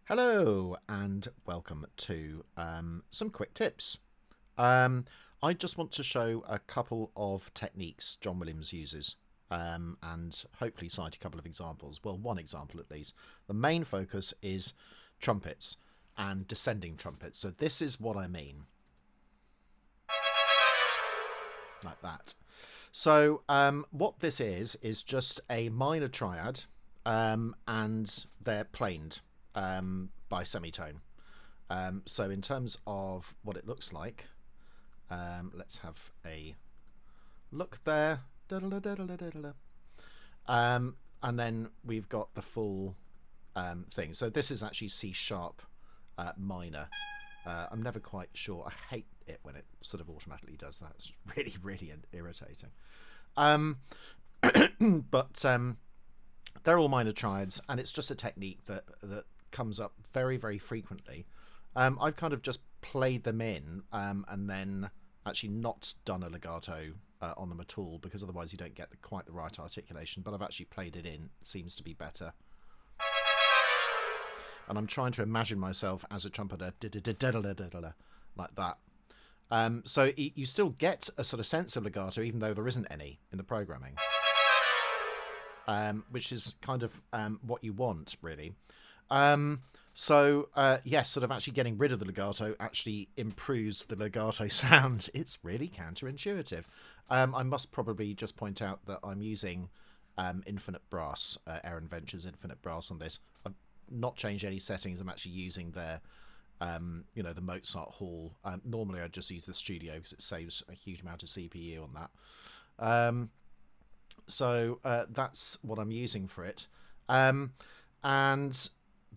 Hello and welcome to some quick tips. I just want to show a couple of techniques John Williams uses and hopefully cite a couple of examples. Well, one example at least. The main focus is trumpets and descending trumpets. So this is what I mean. Like that. So what this is just a minor triad and they're planed by semitone. So in terms of what it looks like, let's have a look there. And then we've got the full thing. So this is actually C sharp minor. I'm never quite sure. I hate it when it sort of automatically does that. It's really, really irritating. But they're all minor triads, and it's just a technique that comes up very, very frequently. I've kind of just played them in and then actually not done a legato on them at all, because otherwise you don't get quite the right articulation, but I've actually played it in. It seems to be better. And I'm trying to imagine myself as a trumpeter, like that. So you still get a sort of sense of legato, even though there isn't any in the programming, which is kind of what you want, really. Yes, sort of actually getting rid of the legato actually improves the legato sound. It's really counterintuitive. I must probably just point out that I'm using Infinite Brass, Hrns Ventures Infinite Brass on this. I've not changed any settings. I'm actually using their the Mozart Hall. Normally I just use the studio because it saves a huge amount of CPU on that. So that's what I'm using for it. And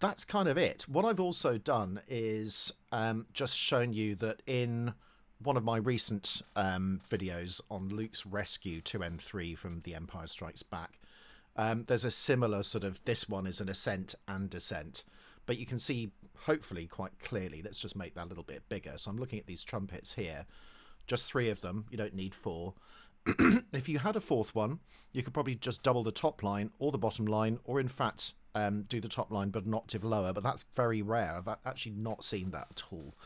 that's kind of it. What I've also done is just shown you that in one of my recent videos on Luke's Rescue 2M3 from The Empire Strikes Back, there's a similar sort of, this one is an ascent and descent, but you can see hopefully quite clearly. Let's just make that a little bit bigger. So I'm looking at these trumpets here, just 3 of them. You don't need 4. If you had a 4th one, you could probably just double the top line or the bottom line, or in fact do the top line but an octave lower, but that's very rare. I've actually not seen that at all.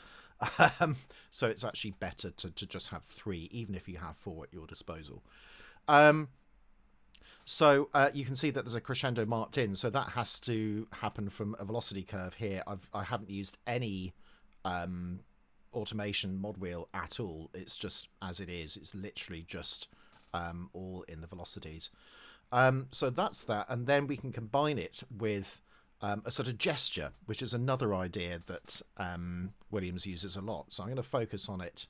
So it's actually better to just have 3, even if you have 4 at your disposal. So you can see that there's a crescendo marked in, so that has to happen from a velocity curve here. I haven't used any automation mod wheel at all. It's just as it is. It's literally just all in the velocities. So that's that, and then we can combine it with a sort of gesture, which is another idea that Williams uses a lot. So I'm going to focus on it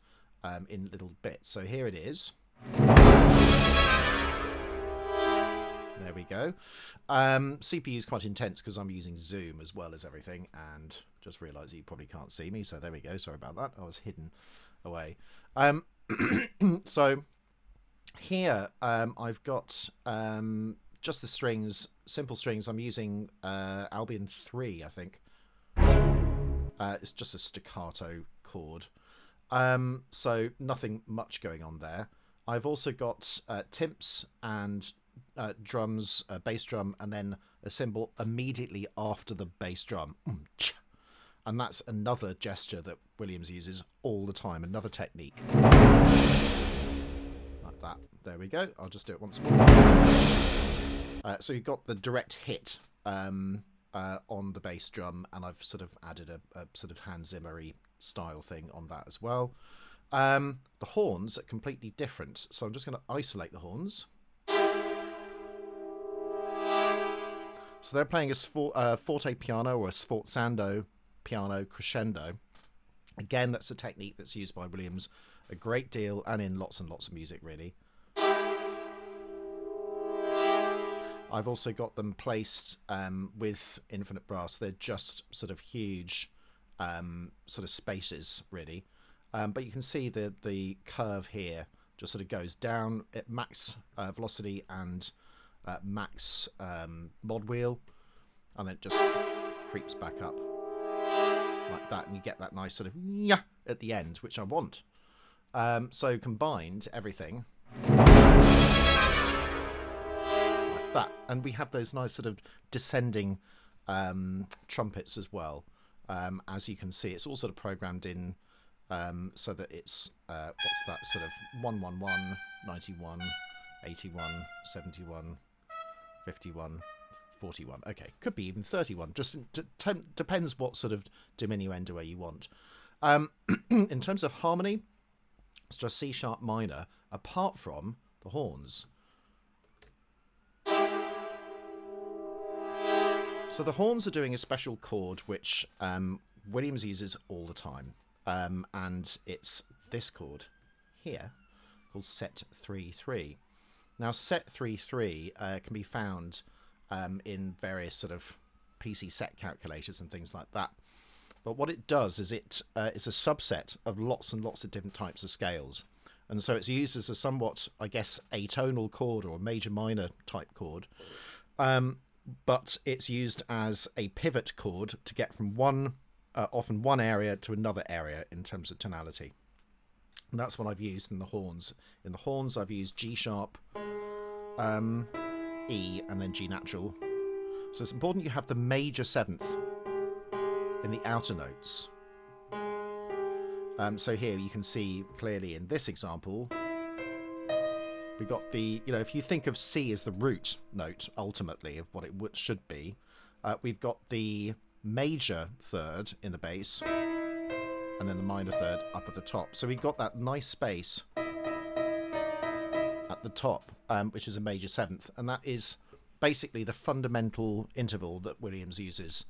in little bits. So here it is. There we go. CPU is quite intense because I'm using Zoom as well as everything, and just realised you probably can't see me. So there we go. Sorry about that. I was hidden away. So here I've got just the strings, simple strings. I'm using Albion 3, I think. It's just a staccato chord. So nothing much going on there. I've also got timps and drums, bass drum, and then a cymbal immediately after the bass drum. And that's another gesture that Williams uses all the time, another technique. Like that. There we go. I'll just do it once more. So you've got the direct hit on the bass drum, and I've sort of added a sort of Hans Zimmer-y style thing on that as well. The horns are completely different, so I'm just going to isolate the horns. So they're playing a forte piano or a sforzando piano crescendo. Again, that's a technique that's used by Williams a great deal and in lots and lots of music, really. I've also got them placed with Infinite Brass. They're just sort of huge sort of spaces, really. But you can see the curve here just sort of goes down at max velocity and max mod wheel, and then it just creeps back up like that, and you get that nice sort of yeah at the end, which I want. So combined everything like that, and we have those nice sort of descending trumpets as well. As you can see, it's all sort of programmed in so that it's what's that sort of 111, 91, 81, 71, 51, 41. Okay, could be even 31. Just depends what sort of diminuendo you want. In terms of harmony, it's just C sharp minor, apart from the horns. So the horns are doing a special chord which Williams uses all the time, and it's this chord here called set 3-3. Now set 3-3 can be found in various sort of PC set calculators and things like that. But what it does is it's a subset of lots and lots of different types of scales. And so it's used as a somewhat, I guess, atonal chord or a major minor type chord. But it's used as a pivot chord to get from often one area to another area in terms of tonality. And that's what I've used in the horns. In the horns, I've used G sharp, E, and then G natural. So it's important you have the major seventh in the outer notes. So here you can see clearly in this example, we got the, if you think of C as the root note, ultimately, of what it should be, we've got the major third in the bass, and then the minor third up at the top. So we've got that nice space at the top, which is a major seventh, and that is basically the fundamental interval that Williams uses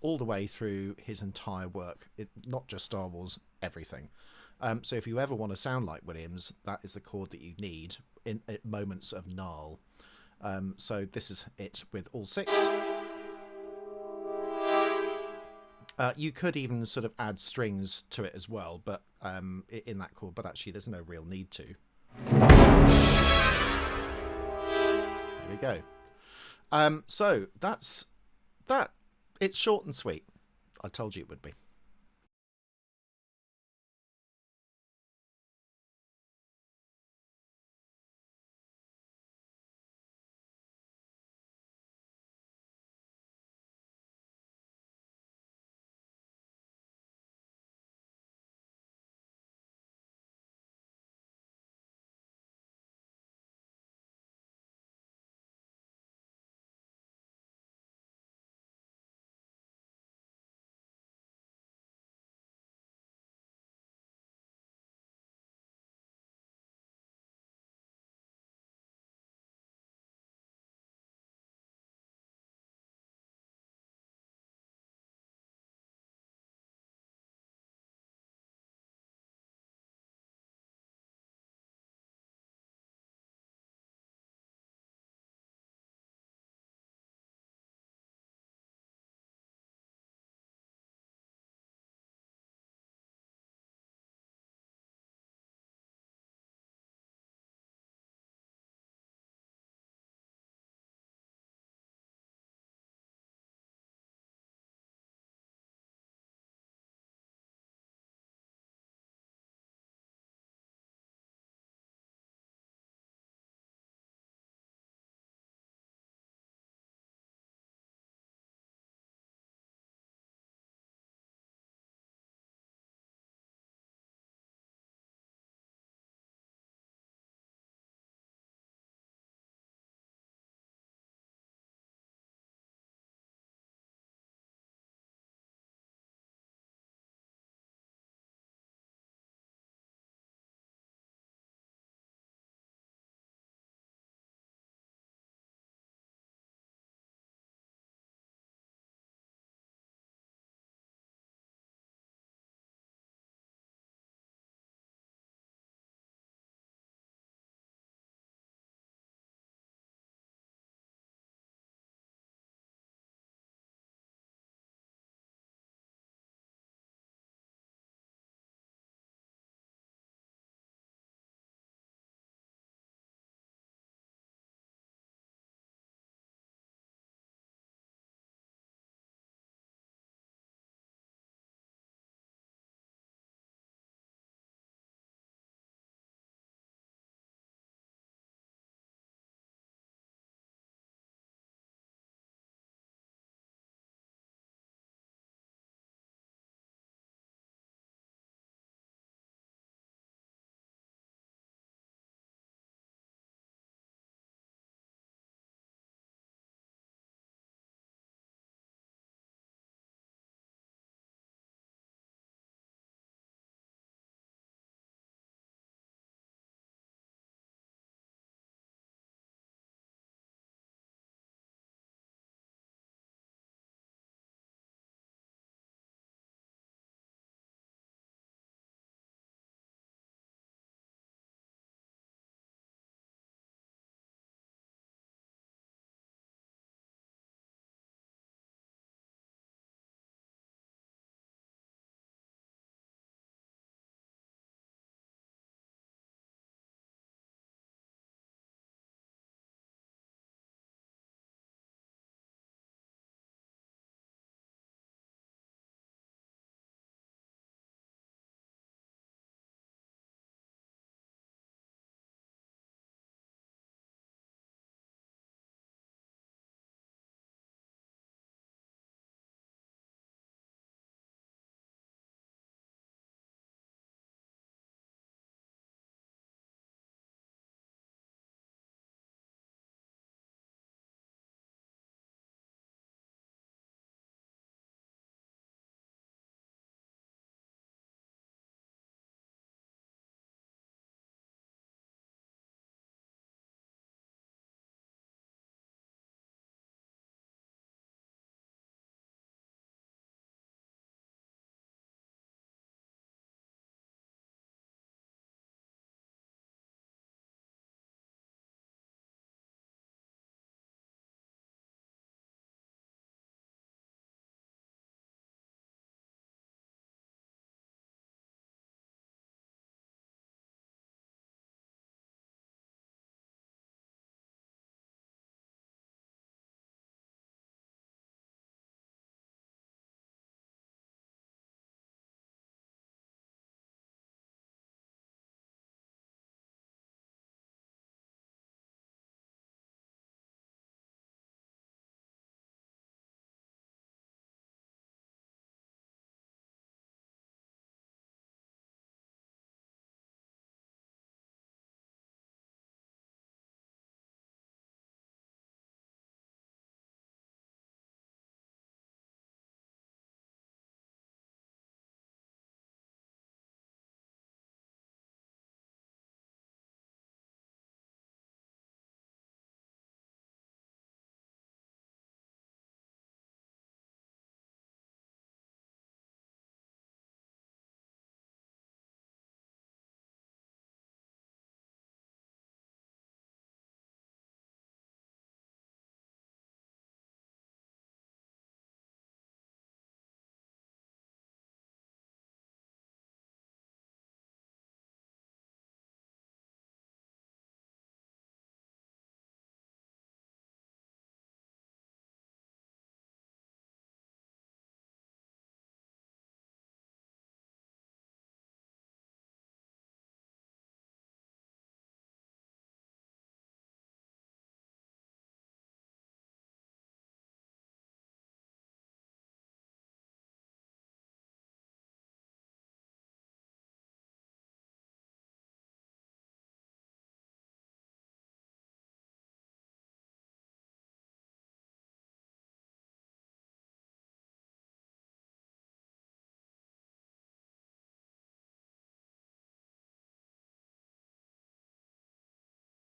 all the way through his entire work, not just Star Wars, everything. So if you ever want to sound like Williams, that is the chord that you need in moments of gnarl. So this is it with all six. You could even sort of add strings to it as well, but in that chord, but actually there's no real need to. There we go. So that's that. It's short and sweet. I told you it would be.